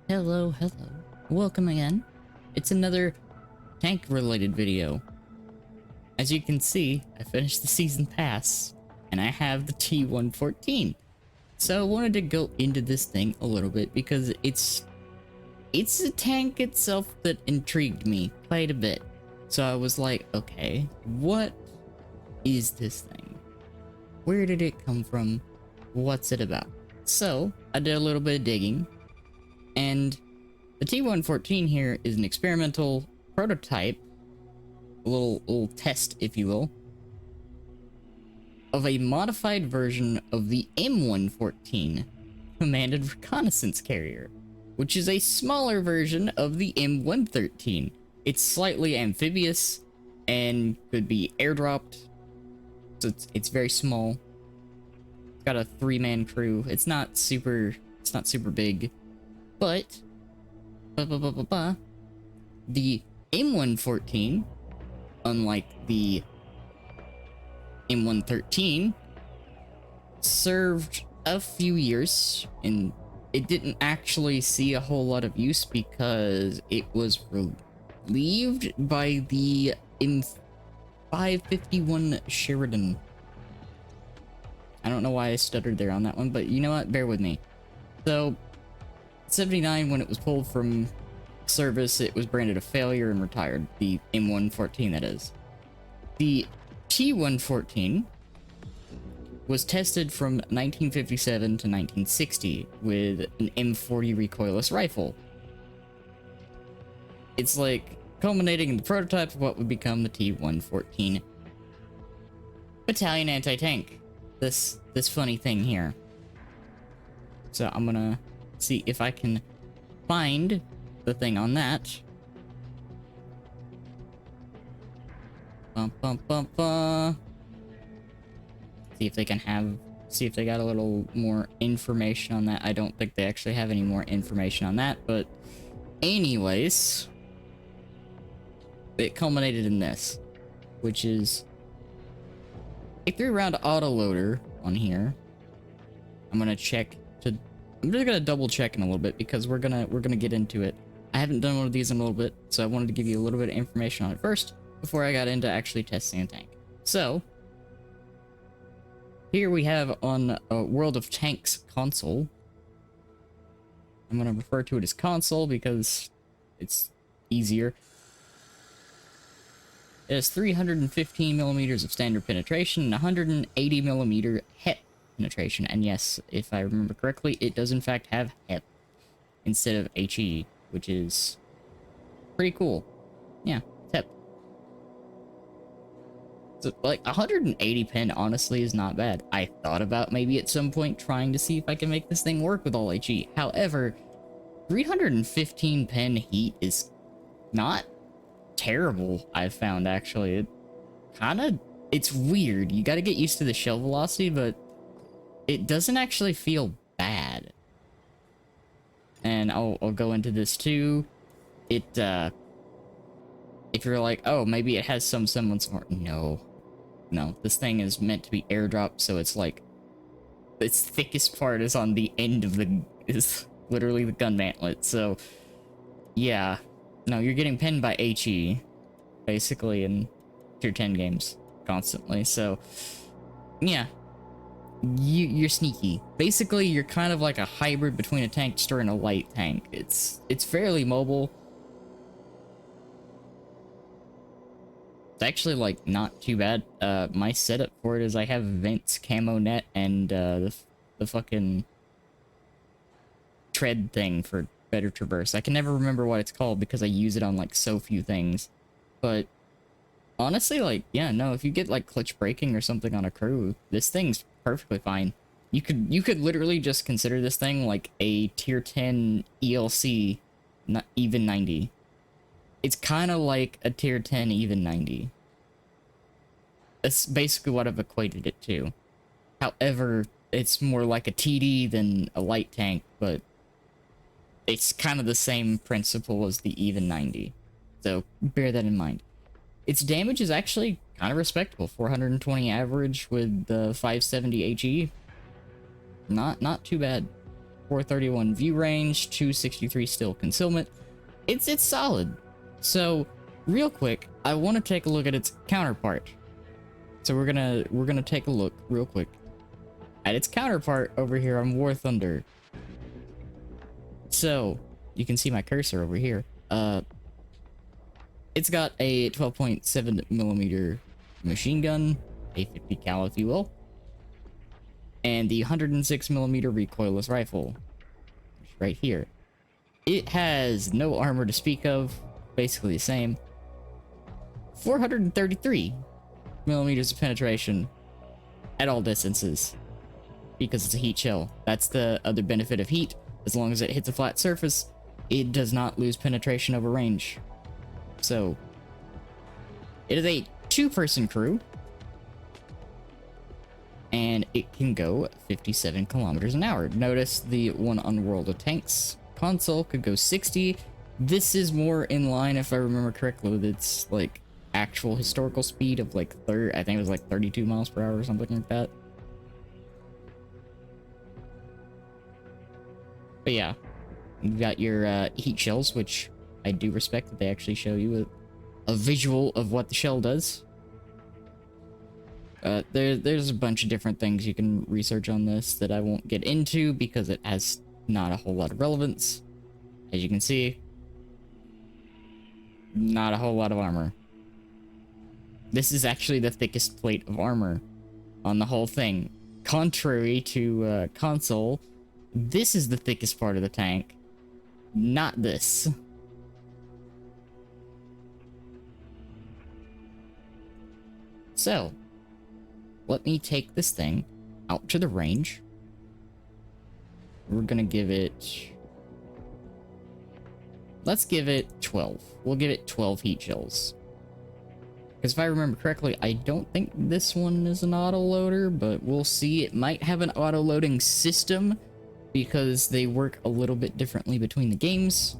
Hello, hello. Welcome again. It's another tank-related video. As you can see, I finished the season pass, and I have the T114. So I wanted to go into this thing a little bit because it's a tank itself that intrigued me quite a bit. So I was like, okay, what is this thing? Where did it come from? What's it about? So I did a little bit of digging. And the T114 here is an experimental prototype, a little test, if you will, of a modified version of the M114 Commanded Reconnaissance Carrier, which is a smaller version of the M113. It's slightly amphibious and could be airdropped, so it's very small. It's got a 3-man crew. It's not super big. But, the M114, unlike the M113, served a few years, and it didn't actually see a whole lot of use because it was relieved by the M551 Sheridan. I don't know why I stuttered there on that one, but you know what? Bear with me. So, 79, when it was pulled from service, it was branded a failure and retired. The M114, that is. The T114 was tested from 1957 to 1960 with an M40 recoilless rifle. It's like culminating in the prototype of what would become the T114 Battalion Anti-Tank. This funny thing here. So I'm gonna see if I can find the thing on that. See if they got a little more information on that. I don't think they actually have any more information on that, but anyways, it culminated in this, which is a 3-round autoloader on here. I'm just gonna double check in a little bit because we're gonna get into it. I haven't done one of these in a little bit, so I wanted to give you a little bit of information on it first before I got into actually testing a tank. So here we have on World of Tanks console. I'm gonna refer to it as console because it's easier. It has 315 millimeters of standard penetration and 180 millimeter HEP penetration, and yes, if I remember correctly, it does in fact have HEP instead of HE, which is pretty cool. Yeah, HEP. So, like, 180 pen honestly is not bad. I thought about maybe at some point trying to see if I can make this thing work with all HE. However, 315 pen heat is not terrible, I've found, actually. It's weird. You gotta get used to the shell velocity, but it doesn't actually feel bad. And I'll go into this too. If you're like, oh, maybe it has some semblance of... No, this thing is meant to be airdropped, so it's like its thickest part is on the end of is literally the gun mantlet. So yeah, no, you're getting pinned by HE basically in tier 10 games constantly. So yeah, you're sneaky. Basically, you're kind of like a hybrid between a tank destroyer and a light tank. It's fairly mobile. It's actually, like, not too bad. My setup for it is I have vents, camo net, and the fucking tread thing for better traverse. I can never remember what it's called because I use it on, like, so few things. But honestly, like, yeah, no, if you get, like, clutch braking or something on a crew, this thing's perfectly fine. You could literally just consider this thing like a tier 10 ELC, not even 90. It's kind of like a tier 10 even 90. That's basically what I've equated it to. However, it's more like a TD than a light tank, but it's kind of the same principle as the even 90. So bear that in mind. Its damage is actually kind of respectable. 420 average with the 570 HE. Not too bad. 431 view range, 263 still concealment. It's solid. So, real quick, I want to take a look at its counterpart. So we're gonna take a look real quick at its counterpart over here on War Thunder. So, you can see my cursor over here. It's got a 12.7mm machine gun, a 50 cal if you will, and the 106mm recoilless rifle, which is right here. It has no armor to speak of, basically the same. 433mm of penetration at all distances, because it's a heat shell. That's the other benefit of heat. As long as it hits a flat surface, it does not lose penetration over range. So, it is a 2-person crew, and it can go 57 kilometers an hour. Notice the one on World of Tanks console could go 60. This is more in line, if I remember correctly, with its like actual historical speed of like I think it was like 32 miles per hour or something like that. But yeah, you've got your heat shells, which I do respect that they actually show you a visual of what the shell does. There's a bunch of different things you can research on this that I won't get into because it has not a whole lot of relevance. As you can see, not a whole lot of armor. This is actually the thickest plate of armor on the whole thing. Contrary to console, this is the thickest part of the tank, not this. So, let me take this thing out to the range. We're gonna give it... Let's give it 12. We'll give it 12 heat shells. Because if I remember correctly, I don't think this one is an auto-loader, but we'll see. It might have an auto-loading system, because they work a little bit differently between the games.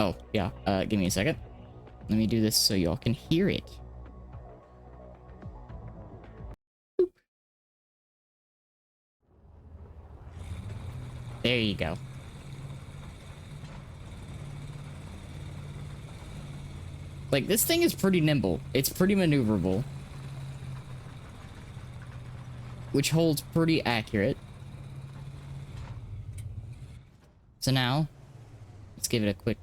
Oh, yeah. Give me a second. Let me do this so y'all can hear it. Boop. There you go. Like, this thing is pretty nimble. It's pretty maneuverable, which holds pretty accurate. So now, let's give it a quick,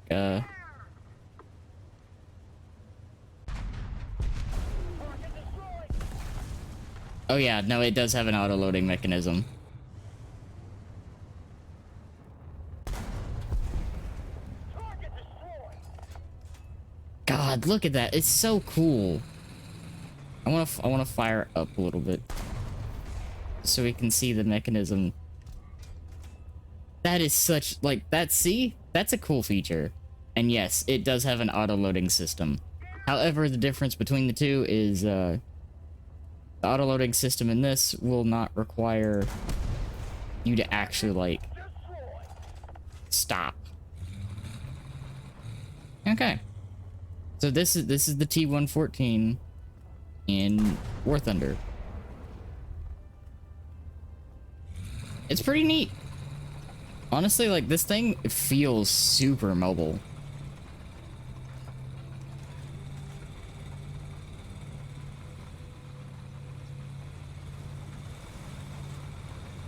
Oh yeah, no, it does have an auto-loading mechanism. God, look at that. It's so cool. I want to fire up a little bit so we can see the mechanism. That is such, like, see? That's a cool feature. And yes, it does have an auto-loading system. However, the difference between the two is, the auto-loading system in this will not require you to actually, like, stop. Okay. So this is the T114 in War Thunder. It's pretty neat. Honestly, like, this thing feels super mobile.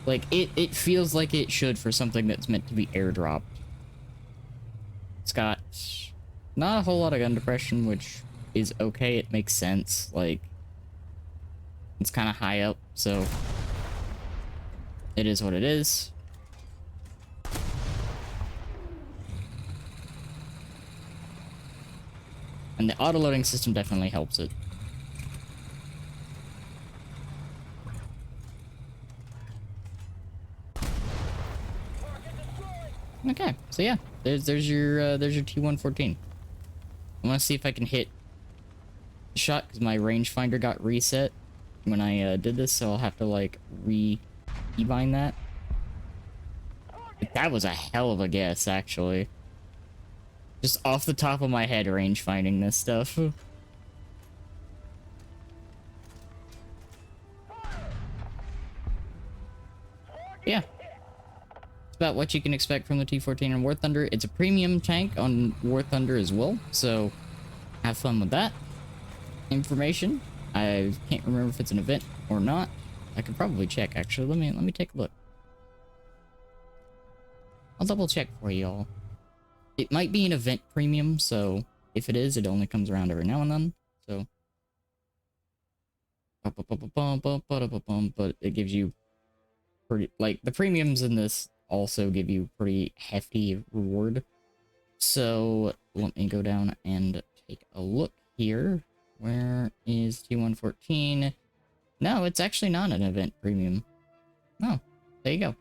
Like, it feels like it should for something that's meant to be airdropped. It's got not a whole lot of gun depression, which is okay. It makes sense. Like, it's kind of high up, so it is what it is. And the auto-loading system definitely helps it. Okay, so yeah, there's your T114. I want to see if I can hit the shot because my rangefinder got reset when I did this, so I'll have to like re-keybind that. That was a hell of a guess, actually. Just off the top of my head, range finding this stuff. Yeah, about what you can expect from the T14 on War Thunder. It's a premium tank on War Thunder as well, so have fun with that. Information. I can't remember if it's an event or not. I could probably check, actually. Let me take a look. I'll double check for y'all. It might be an event premium, so if it is, it only comes around every now and then. So, but it gives you pretty, like, the premiums in this also give you pretty hefty reward. So let me go down and take a look here. Where is T114? No, it's actually not an event premium. Oh, there you go.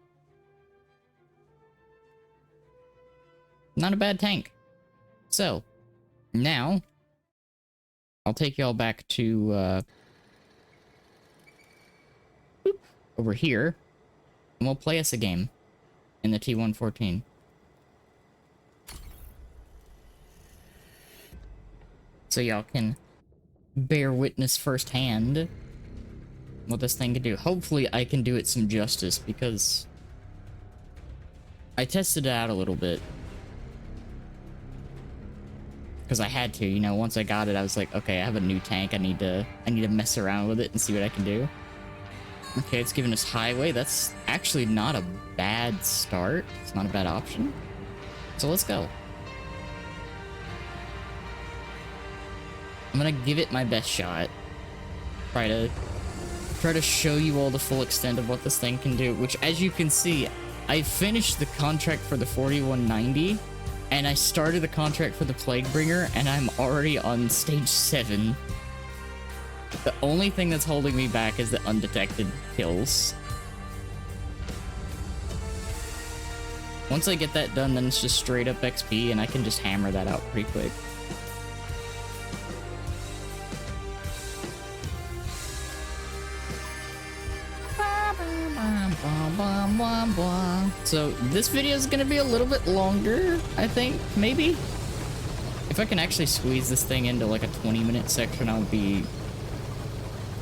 Not a bad tank. So, now, I'll take y'all back to, over here, and we'll play us a game in the T114. So y'all can bear witness firsthand what this thing can do. Hopefully I can do it some justice, because I tested it out a little bit. Because I had to, you know, once I got it, I was like, okay, I have a new tank, I need to mess around with it and see what I can do. Okay, it's giving us highway. That's actually not a bad start. It's not a bad option. So let's go. I'm gonna give it my best shot. Try to show you all the full extent of what this thing can do, which, as you can see, I finished the contract for the 4190, and I started the contract for the Plaguebringer, and I'm already on stage 7. The only thing that's holding me back is the undetected kills. Once I get that done, then it's just straight up XP, and I can just hammer that out pretty quick. So this video is gonna be a little bit longer, I think, maybe. If I can actually squeeze this thing into like a 20-minute section, I'll be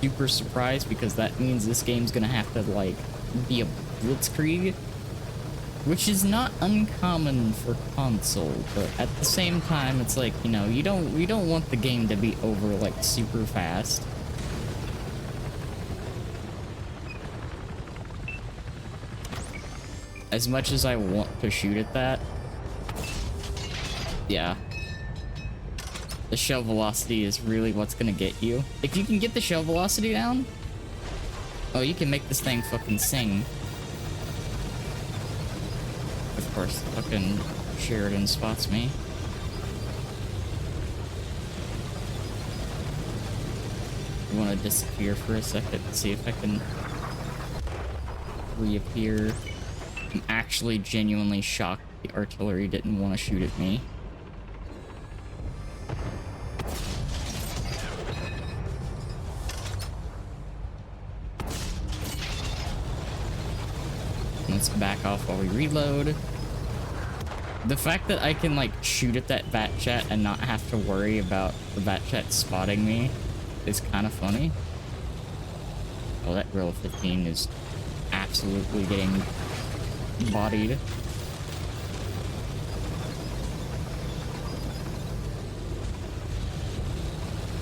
super surprised, because that means this game's gonna have to like be a blitzkrieg, which is not uncommon for console, but at the same time, it's like, you know, you don't want the game to be over like super fast. As much as I want to shoot at that, yeah, the shell velocity is really what's gonna get you. If you can get the shell velocity down, oh, you can make this thing fucking sing. Of course, fucking Sheridan spots me. I want to disappear for a second to see if I can reappear. I'm actually genuinely shocked the artillery didn't want to shoot at me. Let's back off while we reload. The fact that I can like shoot at that bat chat and not have to worry about the bat chat spotting me is kind of funny. Oh, that grill 15 is absolutely getting bodied.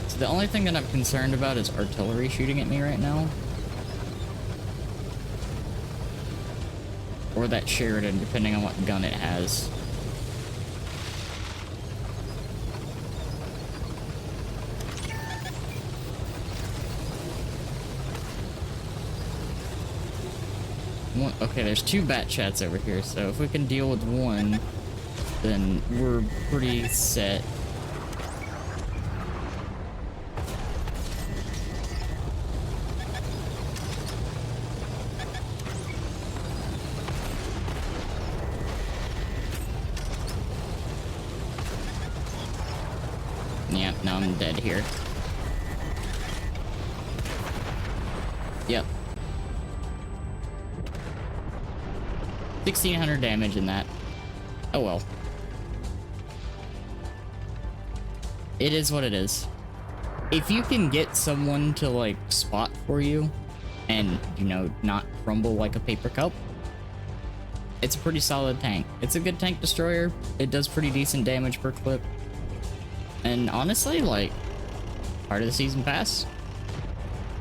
So the only thing that I'm concerned about is artillery shooting at me right now. Or that Sheridan, depending on what gun it has. Okay, there's 2 bat chats over here, so if we can deal with one, then we're pretty set. Yeah, now I'm dead here. Yep. 1600 damage in that. Oh well. It is what it is. If you can get someone to like spot for you and, you know, not crumble like a paper cup, it's a pretty solid tank. It's a good tank destroyer. It does pretty decent damage per clip. And honestly, like, part of the season pass,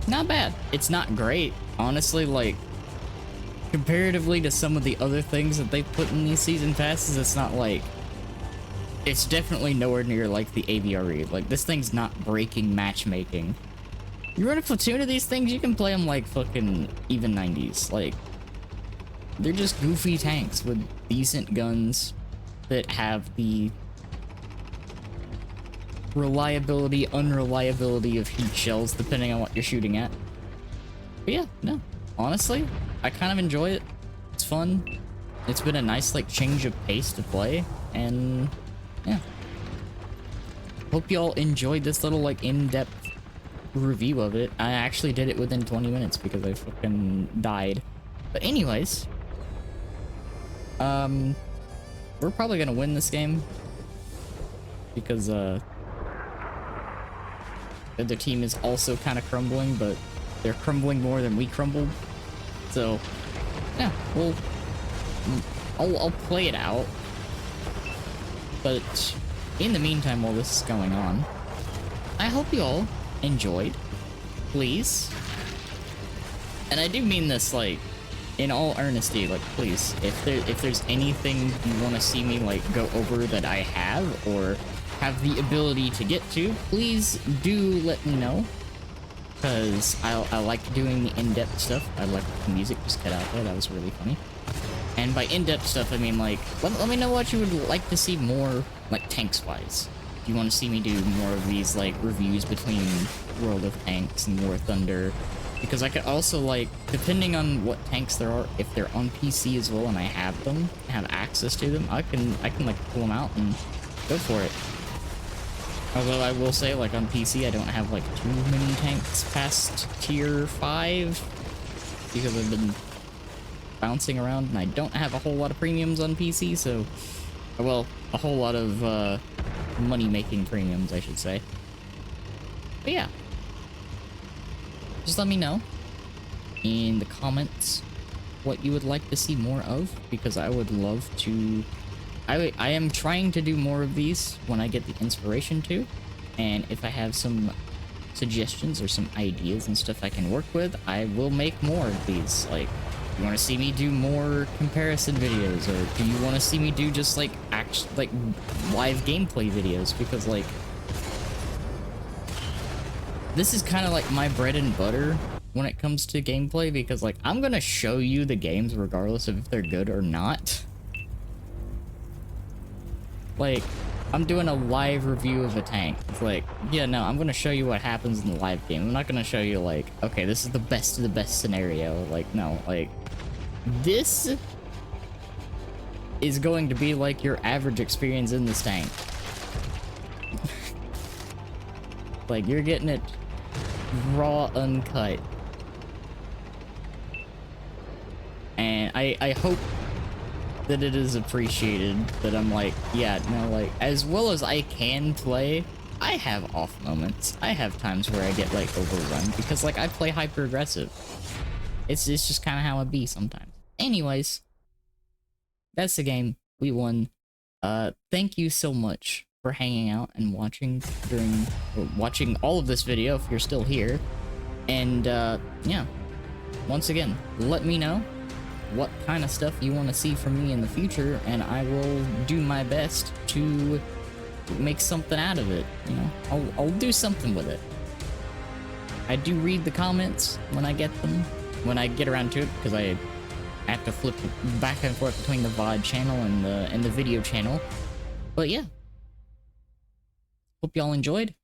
not bad. It's not great. Honestly, like, comparatively to some of the other things that they put in these season passes, it's not like, it's definitely nowhere near like the AVRE. Like, this thing's not breaking matchmaking. You run a platoon of these things, you can play them like fucking even 90s. Like, they're just goofy tanks with decent guns that have the reliability, unreliability of heat shells, depending on what you're shooting at. But yeah, no. Honestly, I kind of enjoy it. It's fun. It's been a nice, like, change of pace to play. And, yeah. Hope y'all enjoyed this little, like, in-depth review of it. I actually did it within 20 minutes because I fucking died. But anyways, we're probably gonna win this game because the other team is also kind of crumbling, but they're crumbling more than we crumbled. So yeah, I'll play it out. But in the meantime, while this is going on, I hope you all enjoyed, please. And I do mean this, like, in all earnesty, like, please, if there's anything you want to see me, like, go over that I have or have the ability to get to, please do let me know, because I like doing the in-depth stuff. I like the music just cut out there, that was really funny. And by in-depth stuff, I mean, like, let me know what you would like to see more, like, tanks-wise. You want to see me do more of these, like, reviews between World of Tanks and War Thunder, because I could also, like, depending on what tanks there are, if they're on PC as well and I have them, have access to them, I can like pull them out and go for it. Although I will say, like, on PC I don't have like too many tanks past tier 5 because I've been bouncing around and I don't have a whole lot of premiums on PC, so, well, a whole lot of money-making premiums, I should say. But yeah. Just let me know in the comments what you would like to see more of, because I would love to... I am trying to do more of these when I get the inspiration to, and if I have some suggestions or some ideas and stuff I can work with, I will make more of these. Like, you want to see me do more comparison videos, or do you want to see me do just, like, live gameplay videos? Because, like, this is kind of like my bread and butter when it comes to gameplay, because, like, I'm gonna show you the games regardless of if they're good or not. Like, I'm doing a live review of a tank. It's like, yeah, no, I'm gonna show you what happens in the live game. I'm not gonna show you, like, okay, this is the best of the best scenario. Like, no, like, this is going to be like your average experience in this tank. Like, you're getting it raw, uncut. And I hope that it is appreciated that I'm like, yeah, no, like, as well as I can play, I have off moments. I have times where I get, like, overrun because, like, I play hyper aggressive. It's just kind of how it be sometimes. Anyways, that's the game. We won. Thank you so much for hanging out and watching watching all of this video if you're still here. And yeah, once again, let me know what kind of stuff you want to see from me in the future, and I will do my best to make something out of it. You know, I'll do something with it. I do read the comments when I get them, when I get around to it, because I have to flip back and forth between the VOD channel and the video channel. But yeah, hope y'all enjoyed,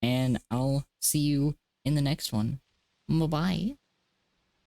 and I'll see you in the next one. Bye-bye.